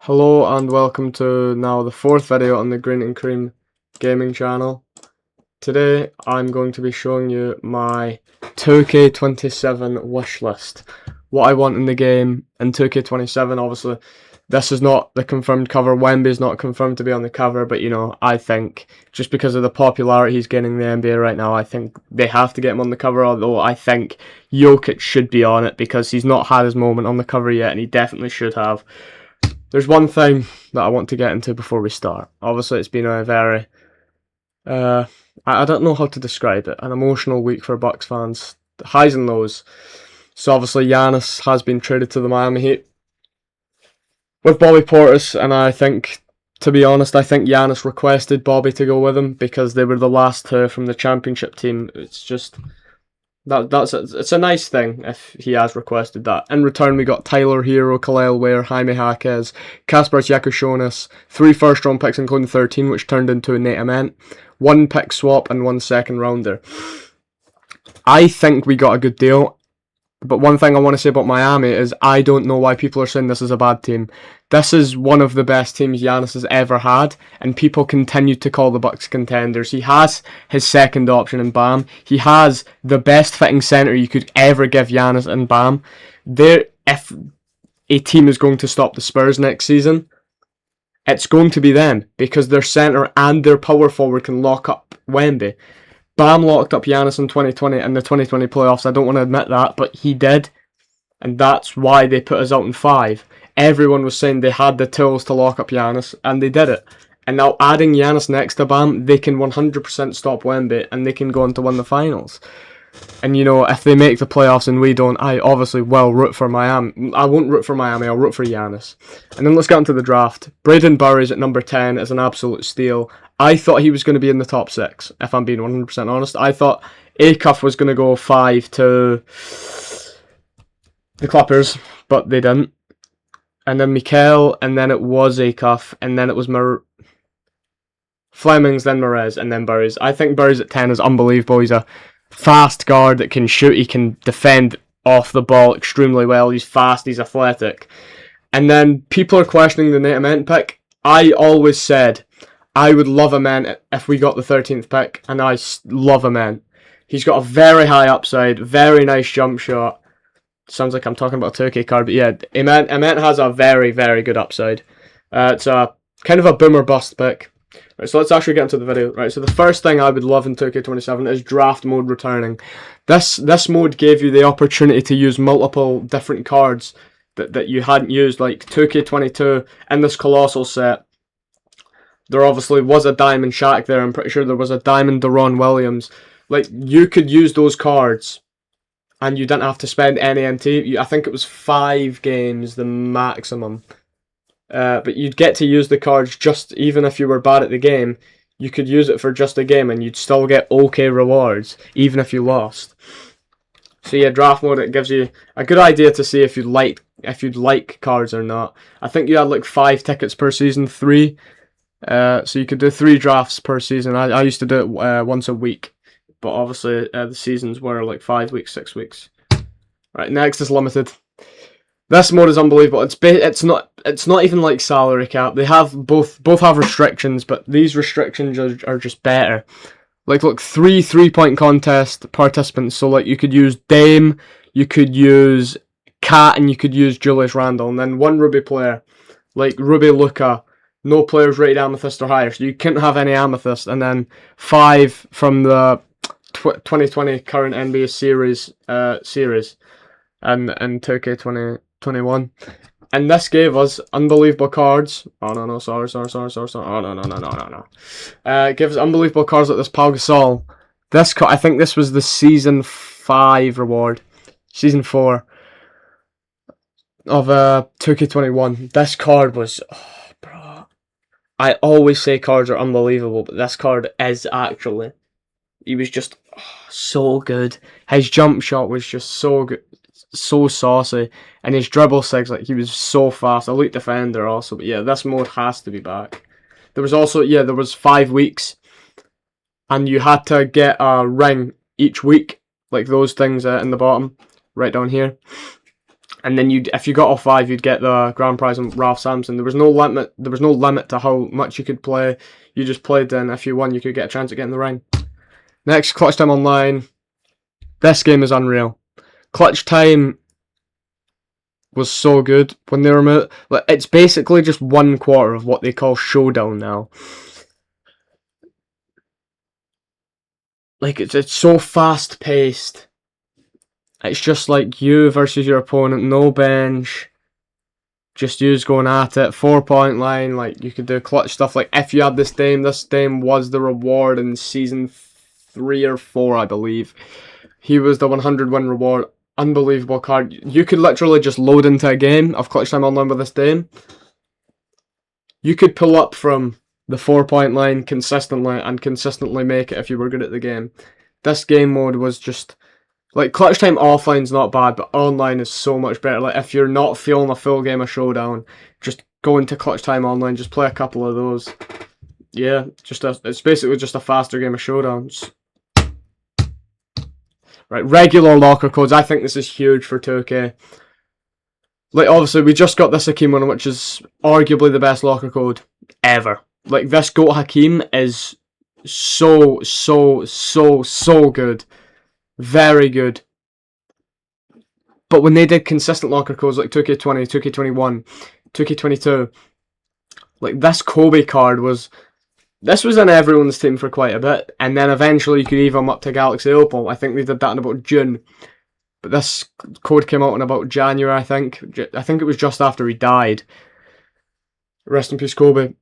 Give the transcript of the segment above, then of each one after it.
Hello and welcome to now the fourth video on the Green and Cream gaming channel. Today I'm going to be showing you my 2K27 wish list. What I want in the game in 2K27. Obviously this is not the confirmed cover. Wemby's not confirmed to be on the cover, but you know, I think just because of the popularity he's getting in the NBA right now, I think they have to get him on the cover, although I think Jokic should be on it because he's not had his moment on the cover yet and he definitely should have. There's one thing that I want to get into before we start. Obviously, it's been a very, I don't know how to describe it, an emotional week for Bucks fans, highs and lows. So obviously, Giannis has been traded to the Miami Heat with Bobby Portis, and I think, to be honest, I think Giannis requested Bobby to go with him because they were the last two from the championship team. It's just... It's a nice thing if he has requested that. In return, we got Tyler Hero, Khalil Ware, Jaime Jaquez, Kasparas Yakushonis, 3 first-round picks, including 13, which turned into a Nate Ament, 1 pick swap, and 1 second-rounder. I think we got a good deal. But one thing I want to say about Miami is I don't know why people are saying this is a bad team. This is one of the best teams Giannis has ever had, and people continue to call the Bucks contenders. He has his second option in Bam. He has the best fitting centre you could ever give Giannis in Bam. If a team is going to stop the Spurs next season, it's going to be them, because their centre and their power forward can lock up Wemby. Bam locked up Giannis in 2020 in the 2020 playoffs. I don't want to admit that, but he did. And that's why they put us out in 5. Everyone was saying they had the tools to lock up Giannis, and they did it. And now adding Giannis next to Bam, they can 100% stop Wemby, and they can go on to win the finals. And you know, if they make the playoffs and we don't, I obviously will root for Miami. I won't root for Miami, I'll root for Giannis. And then let's get into the draft. Braden Burries at number 10 is an absolute steal. I thought he was going to be in the top 6, if I'm being 100% honest. I thought Acuff was going to go 5 to the Clippers, but they didn't. And then Mikel, and then it was Acuff, and then it was Flemings, then Merez, and then Burries. I think Burries at 10 is unbelievable. He's a fast guard that can shoot, he can defend off the ball extremely well, he's fast, he's athletic. And then people are questioning the Nate Ament pick. I always said I would love Ament if we got the 13th pick, and I love Ament. He's got a very high upside, very nice jump shot. Sounds like I'm talking about a 2K card, but yeah, Ament has a very, very good upside. It's a kind of a boomer bust pick. Right, so let's actually get into the video. Right, so the first thing I would love in 2K27 is draft mode returning. This mode gave you the opportunity to use multiple different cards that you hadn't used, like 2K22 in this Colossal set. There obviously was a Diamond Shaq there. I'm pretty sure there was a Diamond Deron Williams. Like, you could use those cards and you didn't have to spend any MT. I think it was 5 games, the maximum. But you'd get to use the cards just, even if you were bad at the game, you could use it for just a game and you'd still get okay rewards, even if you lost. So yeah, draft mode, it gives you a good idea to see if you'd like cards or not. I think you had like 5 tickets per season, 3. So you could do 3 drafts per season. I used to do it once a week, but obviously the seasons were like 5 weeks, 6 weeks. Right, next is limited. This mode is unbelievable. It's not even like salary cap. They have both have restrictions, but these restrictions are just better. Like, look, 3 3-point contest participants. So like you could use Dame, you could use Cat, and you could use Julius Randle, and then 1 Ruby player, like Ruby Luka. No players rated Amethyst or higher, so you couldn't have any Amethyst, and then 5 from the 2020 current NBA series and 2K21. And this gave us unbelievable cards. Oh no, sorry. Oh no. It gives us unbelievable cards like this Pau Gasol. I think this was the season 5 reward, season 4 of 2K21. This card was, bro. I always say cards are unbelievable, but this card is actually. He was just so good. His jump shot was just so good, so saucy, and his dribble sigs, like, he was so fast. Elite defender also, but yeah, this mode has to be back. There was also, yeah, there was 5 weeks, and you had to get a ring each week, like those things in the bottom, right down here. And then if you got all 5, you'd get the grand prize on Ralph Sampson. There was no limit. There was no limit to how much you could play. You just played, and if you won, you could get a chance at getting the ring. Next, Clutch Time Online. This game is unreal. Clutch Time was so good when they were out. Like, it's basically just 1/4 of what they call Showdown now. Like, it's so fast paced. It's just like you versus your opponent, no bench. Just yous going at it, 4-point line. Like, you could do clutch stuff. Like, if you had this Dame was the reward in season 3 or 4, I believe. He was the 100 win reward. Unbelievable card. You could literally just load into a game of Clutch Time Online with this Dame. You could pull up from the 4-point line consistently and consistently make it if you were good at the game. This game mode was just... Like, Clutch Time Offline's not bad, but online is so much better. Like, if you're not feeling a full game of Showdown, just go into Clutch Time Online, just play a couple of those. Yeah, it's basically just a faster game of Showdowns. Right, regular locker codes. I think this is huge for 2K. Like, obviously, we just got this Hakeem one, which is arguably the best locker code ever. Like, this GOAT Hakeem is so good. Very good. But when they did consistent locker codes like 2K20, 2K21, 2K22, like, this Kobe card was... This was in everyone's team for quite a bit, and then eventually you could EVO him up to Galaxy Opal. I think they did that in about June. But this code came out in about January, I think. I think it was just after he died. Rest in peace, Kobe.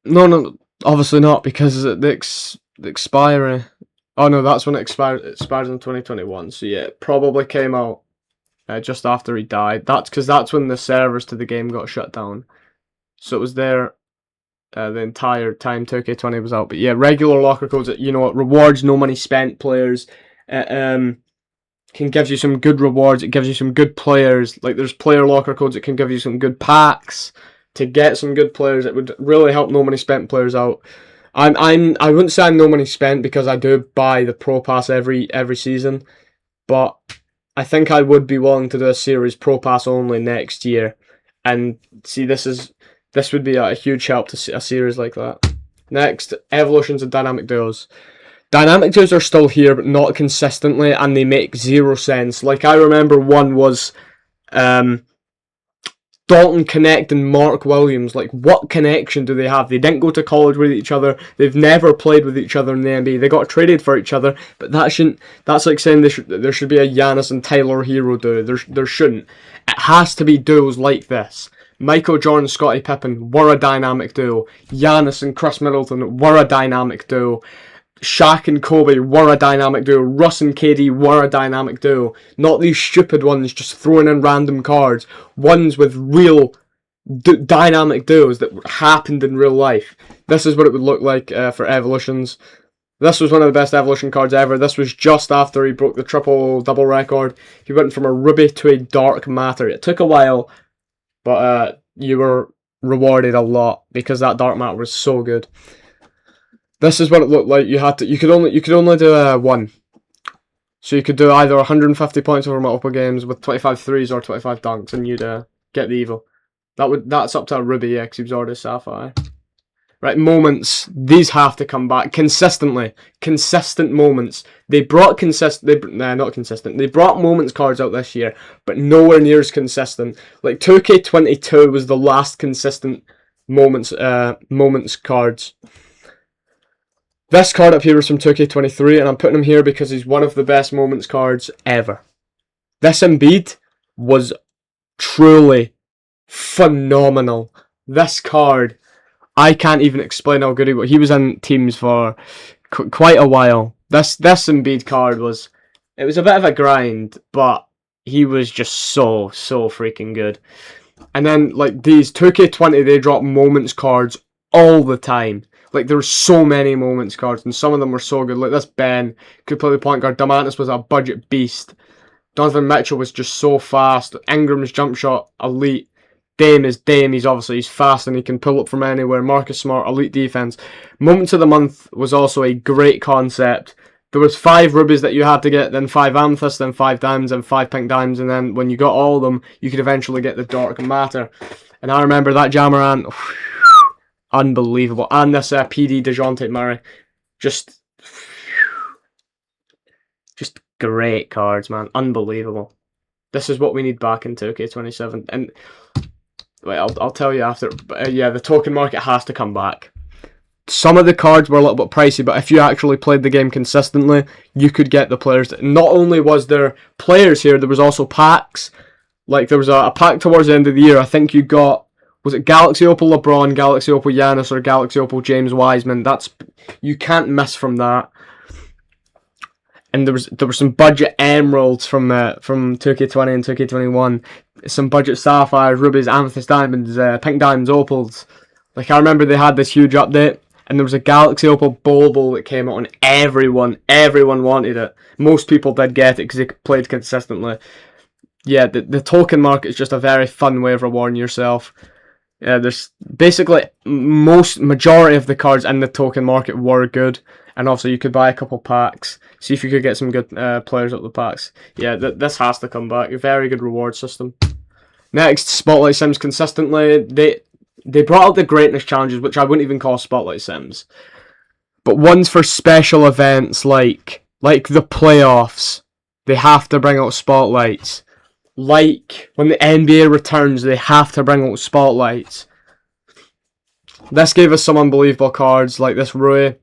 No, obviously not, because the expiry... Oh no, that's when it expired. It expires in 2021, so yeah, it probably came out just after he died. That's because that's when the servers to the game got shut down. So it was there... the entire time 2K20 was out. But yeah, regular locker codes, you know, it rewards no money spent players. It can give you some good rewards. It gives you some good players. Like, there's player locker codes that can give you some good packs to get some good players. It would really help no money spent players out. I wouldn't say I'm no money spent because I do buy the Pro Pass every season, but I think I would be willing to do a series Pro Pass only next year. And see, this would be a huge help to see a series like that. Next, evolutions and dynamic duos. Dynamic duos are still here, but not consistently, and they make zero sense. Like, I remember one was Dalton Connect and Mark Williams. Like, what connection do they have? They didn't go to college with each other. They've never played with each other in the NBA. They got traded for each other, but that's like saying there should be a Giannis and Tyler Hero duo. There shouldn't. It has to be duos like this. Michael Jordan, Scottie Pippen were a dynamic duo. Giannis and Chris Middleton were a dynamic duo. Shaq and Kobe were a dynamic duo. Russ and KD were a dynamic duo. Not these stupid ones just throwing in random cards. Ones with real dynamic duos that happened in real life. This is what it would look like for Evolutions. This was one of the best Evolution cards ever. This was just after he broke the triple-double record. He went from a Ruby to a Dark Matter. It took a while, but you were rewarded a lot because that Dark Matter was so good. This is what it looked like. You could only do one. So you could do either 150 points over multiple games with 25 threes or 25 dunks, and you'd get the Evo. That's up to a Ruby, yeah, because he was already Sapphire. Right, moments. These have to come back consistently. Consistent moments. They brought not consistent. They brought moments cards out this year, but nowhere near as consistent. Like 2K22 was the last consistent moments cards. This card up here is from 2K23, and I'm putting him here because he's one of the best moments cards ever. This Embiid was truly phenomenal. This card, I can't even explain how good he was. He was in teams for quite a while. This Embiid card was a bit of a grind, but he was just so freaking good. And then, like, these 2K20, they drop moments cards all the time. Like, there were so many moments cards, and some of them were so good. Like, this Ben could play the point guard. Giannis was a budget beast. Donovan Mitchell was just so fast. Ingram's jump shot, elite. Dame is Dame. He's fast and he can pull up from anywhere. Marcus Smart, elite defense. Moments of the Month was also a great concept, there was 5 rubies that you had to get, then 5 amethysts, then 5 diamonds, and 5 pink diamonds, and then when you got all of them, you could eventually get the dark matter. And I remember that Jamaran, unbelievable. And this PD DeJounte Murray, just great cards, man, unbelievable. This is what we need back in 2K27. And wait, I'll tell you after. But yeah, the token market has to come back. Some of the cards were a little bit pricey, but if you actually played the game consistently, you could get the players. Not only was there players here, there was also packs. Like, there was a pack towards the end of the year. I think you got, was it Galaxy Opal LeBron, Galaxy Opal Giannis, or Galaxy Opal James Wiseman? You can't miss from that. And there were some budget emeralds from 2K20 and 2K21. Some budget sapphires, rubies, amethyst diamonds, pink diamonds, opals. Like, I remember they had this huge update. And there was a Galaxy Opal Bobo that came out, and everyone wanted it. Most people did get it because they played consistently. Yeah, the token market is just a very fun way of rewarding yourself. There's basically majority of the cards in the token market were good, and also you could buy a couple packs. See if you could get some good players out of the packs. Yeah, this has to come back. A very good reward system. Next, Spotlight Sims consistently. They brought out the greatness challenges, which I wouldn't even call Spotlight Sims. But ones for special events like the playoffs, they have to bring out spotlights. Like when the NBA returns, they have to bring out spotlights. This gave us some unbelievable cards, like this Rui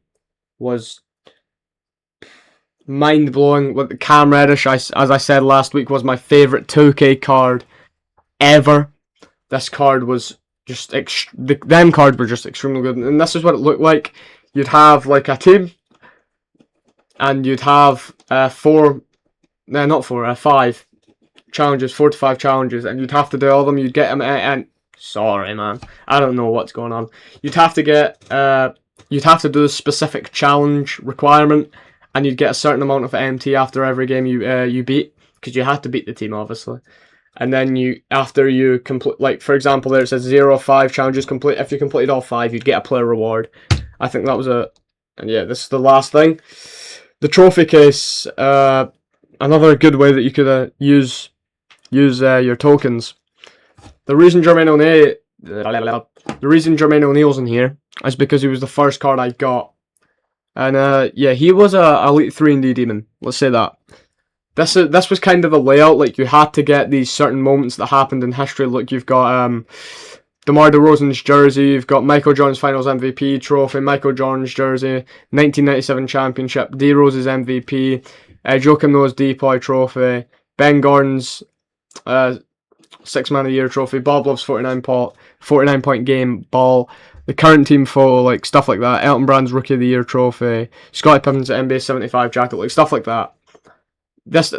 was mind-blowing. With the Cam Reddish, as I said last week, was my favourite 2K card ever. This card was just them cards were just extremely good, and this is what it looked like. You'd have like a team, and you'd have 5 challenges, 4 to 5 challenges, and you'd have to do all of them. You'd get them, and sorry, man, I don't know what's going on. You'd have to do a specific challenge requirement, and you'd get a certain amount of MT after every game you beat, because you had to beat the team, obviously. And then after you complete, like for example, there it says 0 of 5 challenges complete. If you completed all 5, you'd get a player reward. I think that was and yeah, this is the last thing. The trophy case, another good way that you could use your tokens. The reason Jermaine O'Neal's in here is because he was the first card I got, and yeah, he was a Elite 3&D demon. Let's say that. This was kind of the layout. Like, you had to get these certain moments that happened in history. Look, you've got DeMar DeRozan's jersey, you've got Michael Jordan's Finals MVP trophy, Michael Jordan's jersey, 1997 championship, D Rose's MVP, Joakim Noah's Depoy trophy, Ben Gordon's 6 Man of the Year trophy, Bob Love's 49 point game ball, the current team photo, like stuff like that, Elton Brand's Rookie of the Year trophy, Scottie Pippen's NBA 75 jacket, like stuff like that. This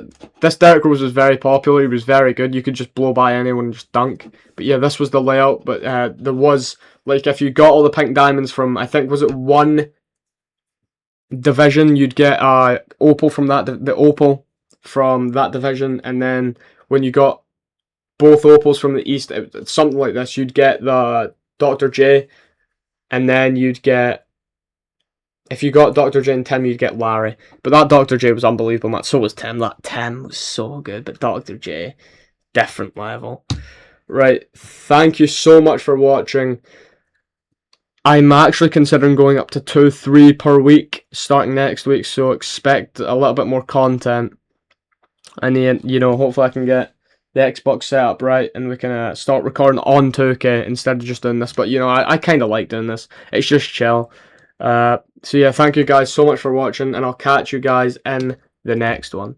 Derrick Rose was very popular. He was very good. You could just blow by anyone and just dunk. But yeah, this was the layout. But there was, like, if you got all the pink diamonds from, I think, was it 1 division, you'd get opal from the opal from that division, and then when you got both opals from the east, something like this, you'd get the Dr. J, and then you'd get, if you got Dr. J and Tim, you'd get Larry. But that Dr. J was unbelievable, man. So was Tim. That Tim was so good, but Dr. J, different level. Right, thank you so much for watching. I'm actually considering going up to 2-3 per week starting next week, so expect a little bit more content. And then, you know, hopefully I can get the Xbox set up right, and we can start recording on 2K instead of just doing this. But, you know, I kind of like doing this. It's just chill. So yeah, thank you guys so much for watching, and I'll catch you guys in the next one.